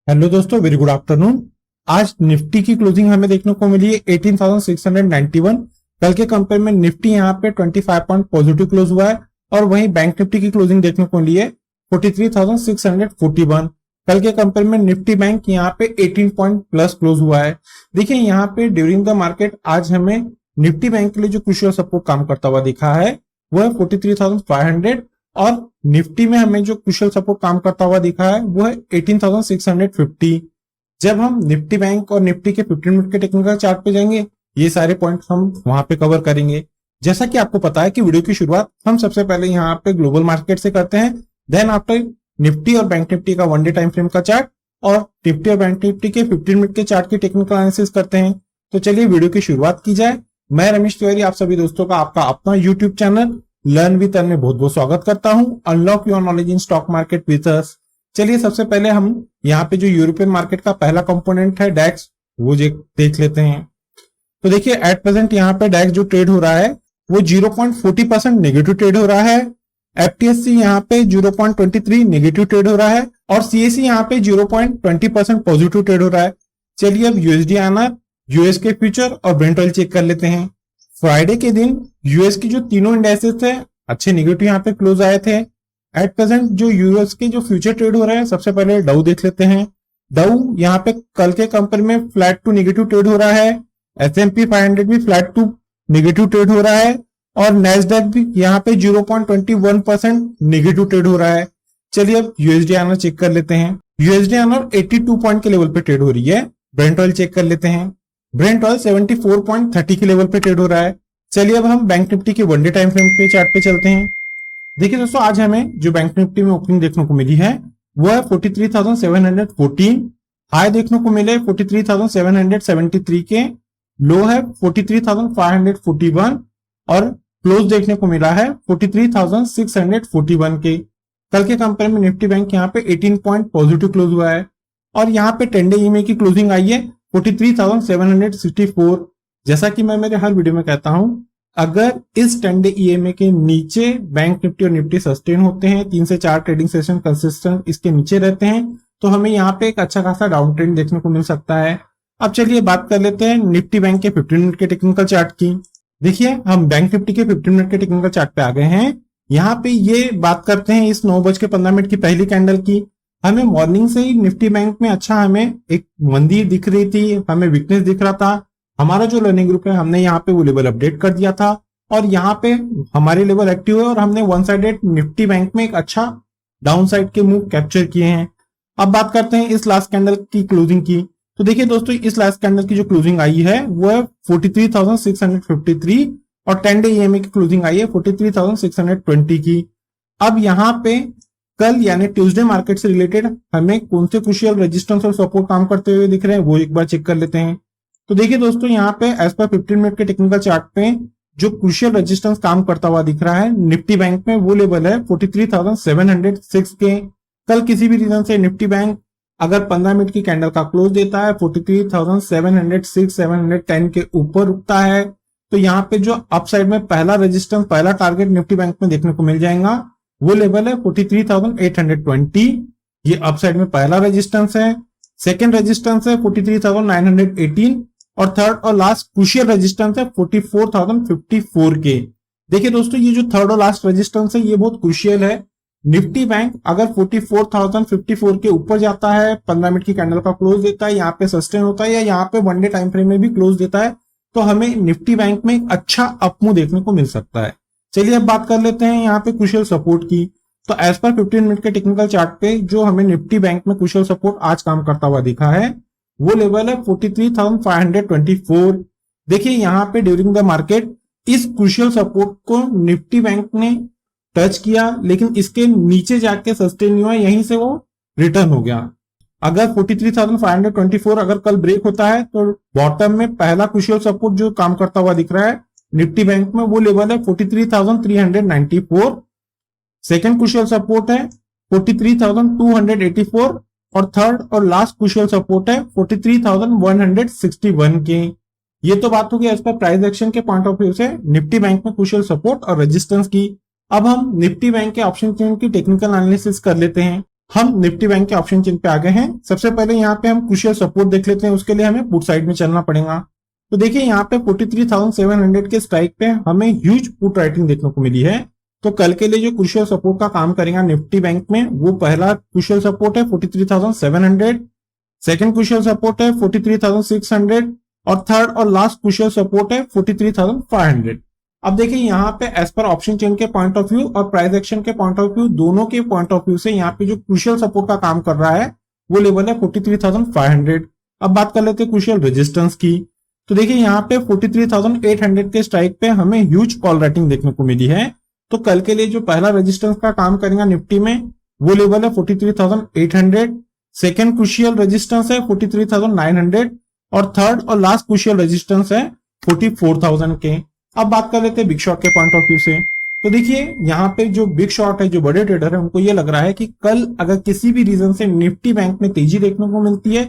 Hello दोस्तों, very good afternoon. आज Nifty की क्लोजिंग हमें देखने को मिली है 18,691। कल के कंपेयर में निफ्टी यहाँ पे 25 पॉइंट पॉजिटिव क्लोज हुआ है और वहीं बैंक निफ्टी की क्लोजिंग देखने को मिली है 43,641। कल के कंपेयर में निफ्टी बैंक यहाँ पे 18 पॉइंट प्लस क्लोज हुआ है। देखिए यहाँ पे ड्यूरिंग द मार्केट आज हमें निफ्टी बैंक के लिए जो क्रूशियल सपोर्ट काम करता हुआ दिखा है वो है 43,500 और निफ्टी में हमें जो क्रूशियल सपोर्ट काम करता हुआ दिखा है वो है 18,650। जब हम निफ्टी बैंक और निफ्टी के 15 मिनट के टेक्निकल चार्ट पे जाएंगे ये सारे पॉइंट हम वहां पे कवर करेंगे। जैसा कि आपको पता है कि वीडियो की शुरुआत हम सबसे पहले यहाँ पे ग्लोबल मार्केट से करते हैं, देन आफ्टर निफ्टी और बैंक निफ्टी का 1 डे टाइम फ्रेम का चार्ट और निफ्टी और बैंक निफ्टी के 15 मिनट के चार्ट की टेक्निकल एनालिसिस करते हैं। तो चलिए वीडियो की शुरुआत की जाए। मैं रमेश तिवारी आप सभी दोस्तों का आपका अपना YouTube channel learn with earn में बहुत बहुत स्वागत करता हूं। Unlock your knowledge in stock market with us. चलिए सबसे पहले हम यहाँ पे जो यूरोपियन मार्केट का पहला कंपोनेंट है डैक्स वो देख लेते हैं। तो देखिए एट प्रेजेंट यहाँ पे डैक्स जो ट्रेड हो रहा है वो 0.40% नेगेटिव ट्रेड हो रहा है। एफटीएससी यहाँ पे 0.23 नेगेटिव ट्रेड हो रहा है और सीएससी यहाँ पे 0.20% पॉजिटिव ट्रेड हो रहा है। चलिए अब यूएसडी आईएनआर, यूएस के फ्यूचर और ब्रेंट ऑयल चेक कर लेते हैं। फ्राइडे के दिन यूएस की जो तीनों इंडेक्सेस थे अच्छे नेगेटिव यहाँ पे क्लोज आए थे। एट प्रेजेंट जो यूएस के जो फ्यूचर ट्रेड हो रहे हैं सबसे पहले डाउ देख लेते हैं। डाउ यहाँ पे कल के कंपेयर में फ्लैट टू नेगेटिव ट्रेड हो रहा है। S&P 500 भी फ्लैट टू नेगेटिव ट्रेड हो रहा है और नैस्डैक भी यहाँ पे 0.21% नेगेटिव ट्रेड हो रहा है। चलिए अब यूएसडी आईएनआर चेक कर लेते हैं। यूएसडी आईएनआर 82 पॉइंट के लेवल पे ट्रेड हो रही है। ब्रेंट ऑयल चेक कर लेते हैं। ब्रेंट ऑयल 74.30 के लेवल पे ट्रेड हो रहा है। चलिए अब हम बैंक निफ्टी के 1 डे टाइम फ्रेम पे चार्ट पे चलते हैं। देखिए दोस्तों आज हमें जो बैंक निफ्टी में ओपनिंग देखने को मिली है वो है 43,714। हाई देखने को मिले 43,773 के, लो है 43,541 और क्लोज देखने को मिला है 43,641 के। कल के कंपेयर में निफ्टी बैंक यहाँ पे 18 पॉइंट पॉजिटिव क्लोज हुआ है और यहाँ पे 10 डे ईएमए की क्लोजिंग आई है 43,764। जैसा कि मैं मेरे हर वीडियो में कहता हूं, अगर इस 10 डे ईएमए के नीचे बैंक निफ्टी और निफ्टी सस्टेन होते हैं, 3 से 4 ट्रेडिंग सेशन कंसिस्टेंट इसके नीचे रहते हैं, तो हमें यहाँ पे एक अच्छा खासा डाउन ट्रेंड देखने को मिल सकता है। अब चलिए बात कर लेते हैं निफ्टी बैंक के 15 मिनट के टेक्निकल चार्ट की। देखिए हम बैंक निफ्टी के 15 मिनट के टेक्निकल चार्ट पे आ गए हैं। यहाँ पे ये बात करते हैं इस 9:15 की पहली कैंडल की। हमें मॉर्निंग से ही निफ्टी बैंक में अच्छा हमें एक मंदी दिख रही थी, हमें वीकनेस दिख रहा था। हमारा जो लर्निंग ग्रुप है हमने यहाँ पे वो लेवल अपडेट कर दिया था और यहाँ पे हमारे लेवल एक्टिव है और हमने वन साइडेड निफ्टी बैंक में एक अच्छा डाउन साइड के मूव कैप्चर किए हैं। अब बात करते हैं इस लास्ट कैंडल की क्लोजिंग की। तो देखिए दोस्तों इस लास्ट कैंडल की जो क्लोजिंग आई है वो है 43,653 और 10 डे ईएमए की क्लोजिंग आई है 43,620 की। अब यहाँ पे कल यानी ट्यूसडे मार्केट से रिलेटेड हमें कौन से क्रूशियल रेजिस्टेंस और सपोर्ट काम करते हुए दिख रहे हैं वो एक बार चेक कर लेते हैं। तो देखिए दोस्तों यहाँ पे एज पर 15 मिनट के टेक्निकल चार्ट पे जो क्रूशियल रेजिस्टेंस काम करता हुआ दिख रहा है निफ्टी बैंक में वो लेवल है 43,706 के। कल किसी भी रीजन से निफ्टी बैंक अगर 15 मिनट की कैंडल का क्लोज देता है 43,706 710 के ऊपर रुकता है तो यहाँ पे जो अपसाइड में पहला रेजिस्टेंस पहला टारगेट निफ्टी बैंक में देखने को मिल जाएगा वो लेवल है 43,820। ये अपसाइड में पहला रेजिस्टेंस है। सेकेंड रेजिस्टेंस है 43,918 और थर्ड और लास्ट क्रूशियल रेजिस्टेंस है 44,054 के। देखिए दोस्तों ये जो थर्ड और लास्ट रेजिस्टेंस है ये बहुत क्रूशियल है। निफ्टी बैंक अगर 44,054 के ऊपर जाता है, 15 मिनट की कैंडल का क्लोज देता है, यहाँ पे सस्टेन होता है या यहाँ पे 1 डे टाइम फ्रेम में भी क्लोज देता है तो हमें निफ्टी बैंक में एक अच्छा अपमूव देखने को मिल सकता है। चलिए अब बात कर लेते हैं यहाँ पे क्रूशियल सपोर्ट की। तो एज पर 15 मिनट के टेक्निकल चार्ट पे जो हमें निफ्टी बैंक में क्रूशियल सपोर्ट आज काम करता हुआ दिखा है वो लेवल है 43,524। देखिए यहाँ पे ड्यूरिंग द मार्केट इस क्रूशियल सपोर्ट को निफ्टी बैंक ने टच किया लेकिन इसके नीचे जाके सस्टेन नहीं हुआ, यहीं से वो रिटर्न हो गया। अगर 43,524 अगर कल ब्रेक होता है तो बॉटम में पहला क्रूशियल सपोर्ट जो काम करता हुआ दिख रहा है निफ्टी बैंक में वो लेवल है 43,394। सेकेंड क्रूशियल सपोर्ट है 43,284 और थर्ड और लास्ट क्रूशियल सपोर्ट है 43,161 के। ये तो बात होगी एज पर प्राइस एक्शन के पॉइंट ऑफ व्यू से निफ्टी बैंक में क्रूशियल सपोर्ट और रेजिस्टेंस की। अब हम निफ्टी बैंक के ऑप्शन चेन की टेक्निकल एनालिसिस कर लेते हैं। हम निफ्टी बैंक के ऑप्शन चेन पे आ गए हैं। सबसे पहले यहाँ पे हम क्रूशियल सपोर्ट देख लेते हैं, उसके लिए हमें पुट साइड में चलना पड़ेगा। तो देखिए यहाँ पे 43,700 के स्ट्राइक पे हमें ह्यूज पुट राइटिंग देखने को मिली है। तो कल के लिए जो क्रूशियल सपोर्ट का काम करेगा निफ्टी बैंक में, वो पहला क्रूशियल सपोर्ट है 43,700, सेकंड क्रूशियल सपोर्ट है 43,600 और थर्ड और लास्ट क्रूशियल सपोर्ट है 43,500। अब देखिए यहाँ पे एज पर ऑप्शन चेन के पॉइंट ऑफ व्यू और प्राइस एक्शन के पॉइंट ऑफ व्यू, दोनों के पॉइंट ऑफ व्यू से यहाँ पे जो क्रूशियल सपोर्ट का काम कर रहा है वो लेवल है 43,500। अब बात कर लेते हैं क्रूशियल रेजिस्टेंस की। तो देखिए यहाँ पे 43,800 के स्ट्राइक पे हमें ह्यूज कॉल राइटिंग देखने को मिली है। तो कल के लिए जो पहला रेजिस्टेंस का काम करेगा निफ्टी में वो लेवल है 43,800, सेकेंड क्रूशियल रेजिस्टेंस है 43,900 और थर्ड और लास्ट क्रूशियल रेजिस्टेंस है 44,000 के। अब बात कर लेते हैं बिग शॉट के पॉइंट ऑफ व्यू से। तो देखिए यहाँ पे जो बिग शॉट है, जो बड़े ट्रेडर है, उनको ये लग रहा है कि कल अगर किसी भी रीजन से निफ्टी बैंक में तेजी देखने को मिलती है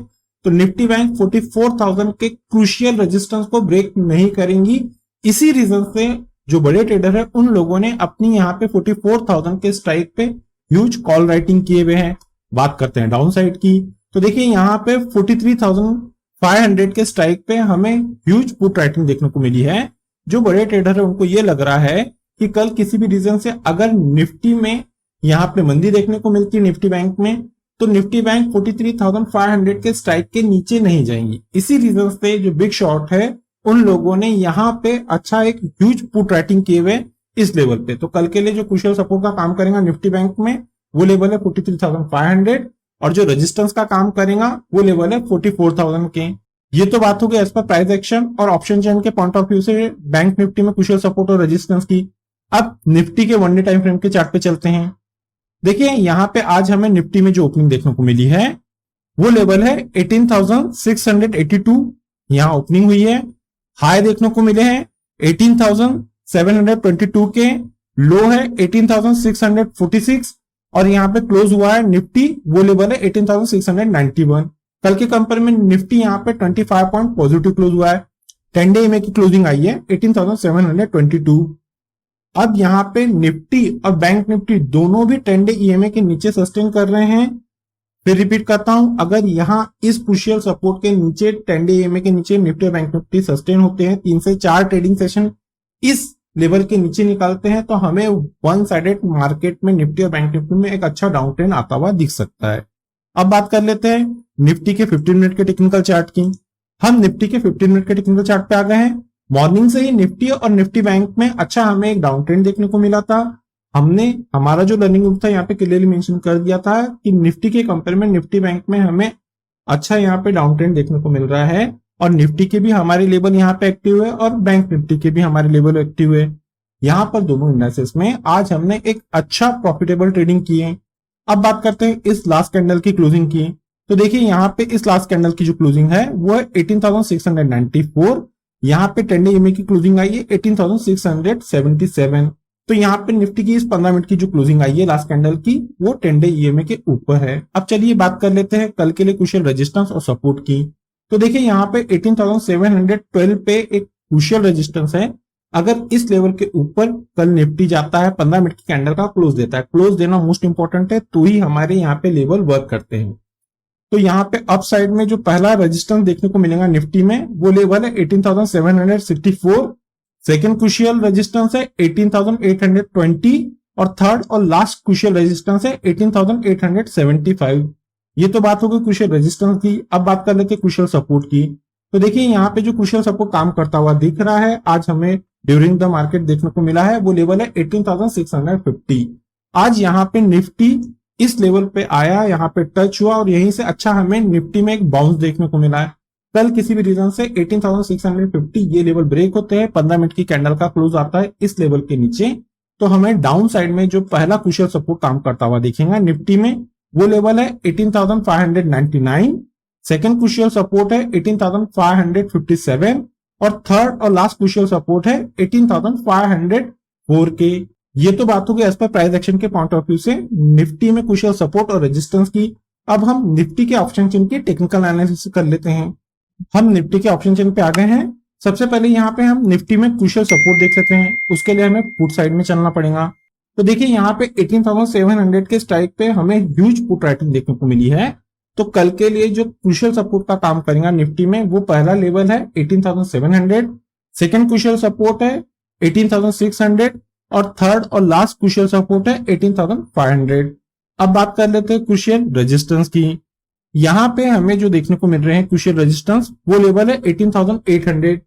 तो निफ्टी बैंक 44,000 के क्रूशियल रेजिस्टेंस को ब्रेक नहीं करेंगी। इसी रीजन से जो बड़े ट्रेडर है उन लोगों ने अपनी यहाँ पे 44,000 के स्ट्राइक पे ह्यूज कॉल राइटिंग किए हुए हैं। बात करते हैं डाउन साइड की। तो देखिए यहाँ पे 43,500 के स्ट्राइक पे हमें ह्यूज पुट राइटिंग देखने को मिली है। जो बड़े ट्रेडर है उनको ये लग रहा है कि कल किसी भी रीजन से अगर निफ्टी में यहाँ पे मंदी देखने को मिलती है निफ्टी बैंक में, तो निफ्टी बैंक 43,500 के स्ट्राइक के नीचे नहीं जाएंगी। इसी रीजन से जो बिग शॉट है उन लोगों ने यहाँ पे अच्छा एक ह्यूज पुट राइटिंग किए हुए इस लेवल पे। तो कल के लिए जो क्रूशियल सपोर्ट का काम करेगा निफ्टी बैंक में वो लेवल है 43,500 और जो रेजिस्टेंस का काम करेगा वो लेवल है 44,000 के। ये तो बात हो गई एज पर प्राइस एक्शन और ऑप्शन चेन के पॉइंट ऑफ व्यू से बैंक निफ्टी में क्रूशियल सपोर्ट और रेजिस्टेंस की। अब निफ्टी के वन डे टाइम फ्रेम के चार्ट पे चलते हैं। देखिए यहाँ पे आज हमें निफ्टी में जो ओपनिंग देखने को मिली है वो लेवल है 18,682, यहाँ ओपनिंग हुई है। हाई देखने को मिले हैं 18,722 के, लो है 18,646 और यहाँ पे क्लोज हुआ है निफ्टी, वो लेवल है 18,691। कल के कंपेयर में निफ्टी यहाँ पे 25 पॉइंट पॉजिटिव क्लोज हुआ है। 10 डे ईएमए की क्लोजिंग आई है 18,722। अब यहाँ पे निफ्टी और बैंक निफ्टी दोनों भी 10 डे ईएमए के नीचे सस्टेन कर रहे हैं। फिर रिपीट करता हूं, अगर यहाँ इस क्रूशियल सपोर्ट के नीचे 10 डे ईएमए के नीचे निफ्टी और बैंक निफ्टी सस्टेन होते हैं, 3 से 4 ट्रेडिंग सेशन इस लेवल के नीचे निकालते हैं, तो हमें वन साइडेड मार्केट में निफ्टी और बैंक निफ्टी में एक अच्छा डाउन ट्रेंड आता हुआ दिख सकता है। अब बात कर लेते हैं निफ्टी के 15 मिनट के टेक्निकल चार्ट की। हम निफ्टी के 15 मिनट के टेक्निकल चार्ट पे आ गए हैं। मॉर्निंग से ही निफ्टी और निफ्टी बैंक में अच्छा हमें एक डाउन ट्रेंड देखने को मिला था। हमने हमारा जो लर्निंग ग्रुप था यहाँ पे क्लियरली मेंशन कर दिया था कि निफ्टी के कंपेयर में निफ्टी बैंक में हमें अच्छा यहाँ पे डाउन ट्रेंड देखने को मिल रहा है और निफ्टी के भी हमारे लेवल यहाँ पे एक्टिव है और बैंक निफ्टी के भी हमारे लेवल एक्टिव है। यहाँ पर दोनों इंडेक्सेस में आज हमने एक अच्छा प्रॉफिटेबल ट्रेडिंग की है। अब बात करते हैं इस लास्ट कैंडल की क्लोजिंग की। तो देखिए यहाँ पे इस लास्ट कैंडल की जो क्लोजिंग है वो है 18,694। यहाँ पे 10 डे ईएमए की क्लोजिंग आई है 18,677। तो यहाँ पे निफ्टी की इस 15 मिनट की जो क्लोजिंग आई है लास्ट कैंडल की वो 10 डे ईएमए के ऊपर है। अब चलिए बात कर लेते हैं कल के लिए क्रूशियल रेजिस्टेंस और सपोर्ट की। तो देखिए यहाँ पे 18,712 पे एक क्रूशियल रेजिस्टेंस है। अगर इस लेवल के ऊपर कल निफ्टी जाता है, 15 मिनट की कैंडल का क्लोज देता है, क्लोज देना मोस्ट इंपॉर्टेंट है, तो ही हमारे यहाँ पे लेवल वर्क करते हैं। तो यहाँ पे अप साइड में जो पहला रेजिस्टेंस देखने को मिलेगा निफ्टी में वो लेवल है 18,764, सेकेंड क्रूशियल रेजिस्टेंस है 18,820 और थर्ड और लास्ट क्रूशियल रेजिस्टेंस है 18,875। ये तो बात होगी क्रूशियल रेजिस्टेंस की। अब बात कर लेते हैं क्रूशियल सपोर्ट की। तो देखिए यहाँ पे जो क्रूशियल सपोर्ट काम करता हुआ दिख रहा है आज हमें ड्यूरिंग द मार्केट देखने को मिला है वो लेवल है 18,650। आज यहाँ पे निफ्टी इस लेवल पे आया, यहाँ पे टच हुआ और यहीं से अच्छा हमें निफ्टी में एक बाउंस देखने को मिला है। कल किसी भी रीजन से 18,650 ये लेवल ब्रेक होते हैं, 15 मिनट की कैंडल का क्लोज आता है इस लेवल के नीचे, तो हमें डाउन साइड में जो पहला क्रूशियल सपोर्ट काम करता हुआ दिखेगा निफ्टी में वो लेवल है 18,599, सेकेंड क्रूशियल सपोर्ट है 18,557 और थर्ड और लास्ट क्रूशियल सपोर्ट है 18,504 के। ये तो बात होगी एज पर प्राइस एक्शन के पॉइंट ऑफ व्यू से निफ्टी में क्रूशियल सपोर्ट और रेजिस्टेंस की। अब हम निफ्टी के ऑप्शन चेन की टेक्निकल एनालिसिस कर लेते हैं। हम निफ्टी के ऑप्शन चेन पे आ गए हैं। सबसे पहले यहाँ पे हम निफ्टी में क्रूशियल सपोर्ट देख लेते हैं, उसके लिए हमें पुट साइड में चलना पड़ेगा। तो देखिए यहाँ पे 18,700 के स्ट्राइक पे हमें ह्यूज पुट राइटिंग देखने को मिली है। तो कल के लिए जो क्रूशियल सपोर्ट का काम करेगा निफ्टी में, वो पहला लेवल है 18,700, सेकेंड क्रूशियल सपोर्ट है 18,600 और थर्ड और लास्ट क्रूशियल सपोर्ट है 18,500। अब बात कर लेते हैं क्रूशियल रेजिस्टेंस की। यहाँ पे हमें जो देखने को मिल रहे हैं क्रूशियल रेजिस्टेंस, वो लेवल है 18,800।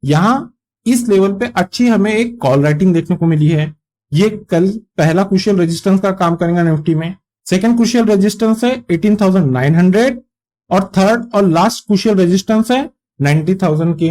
यहाँ इस लेवल पे अच्छी हमें एक कॉल राइटिंग देखने को मिली है। ये कल पहला क्रूशियल रेजिस्टेंस का काम करेगा निफ्टी में। सेकंड क्रूशियल रेजिस्टेंस है 18,900 और थर्ड और लास्ट क्रूशियल रेजिस्टेंस है 90,000 के।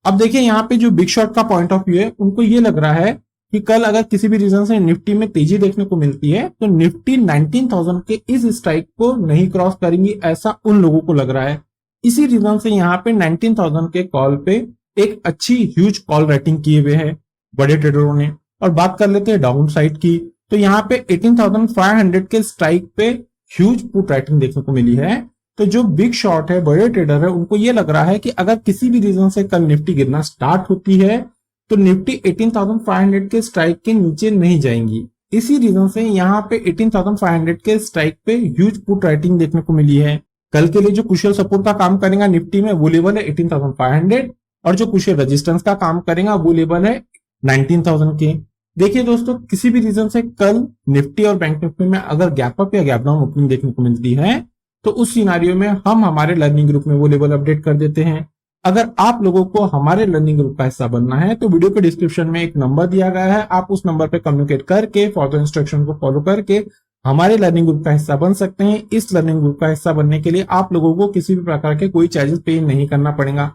अब देखिए यहाँ पे जो बिग शॉट का पॉइंट ऑफ व्यू है, उनको ये लग रहा है कि कल अगर किसी भी रीजन से निफ्टी में तेजी देखने को मिलती है तो निफ्टी 19,000 के इस स्ट्राइक को नहीं क्रॉस करेंगी, ऐसा उन लोगों को लग रहा है। इसी रीजन से यहाँ पे 19,000 के कॉल पे एक अच्छी ह्यूज कॉल राइटिंग किए हुए है बड़े ट्रेडरों ने। और बात कर लेते हैं डाउन साइड की, तो यहाँ पे 18,500 के स्ट्राइक पे ह्यूज पुट राइटिंग देखने को मिली है। तो जो बिग शॉट है, बड़े ट्रेडर है, उनको ये लग रहा है कि अगर किसी भी रीजन से कल निफ्टी गिरना स्टार्ट होती है तो निफ्टी 18,500 के स्ट्राइक के नीचे नहीं जाएंगी। इसी रीजन से यहाँ पे 18,500 के स्ट्राइक पे ह्यूज पुट राइटिंग देखने को मिली है। कल के लिए जो क्रूशियल सपोर्ट का काम करेगा निफ्टी में, वो लेवल है 18,500 और जो क्रूशियल रेजिस्टेंस का काम करेगा वो लेवल है 19,000 के। देखिए दोस्तों, किसी भी रीजन से कल निफ्टी और बैंक निफ्टी में अगर गैप अप या गैप डाउन ओपनिंग देखने को मिलती है तो उस सिनारियो में हम हमारे लर्निंग ग्रुप में वो लेवल अपडेट कर देते हैं। अगर आप लोगों को हमारे लर्निंग ग्रुप का हिस्सा बनना है तो वीडियो के डिस्क्रिप्शन में एक नंबर दिया गया है, आप उस नंबर पे कम्युनिकेट करके फॉर्दर इंस्ट्रक्शन को फॉलो करके हमारे लर्निंग ग्रुप का हिस्सा बन सकते हैं। इस लर्निंग ग्रुप का हिस्सा बनने के लिए आप लोगों को किसी भी प्रकार के कोई चार्जेस पे नहीं करना पड़ेगा।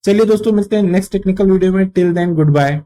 चलिए दोस्तों, मिलते हैं नेक्स्ट टेक्निकल वीडियो में। Till then, good bye.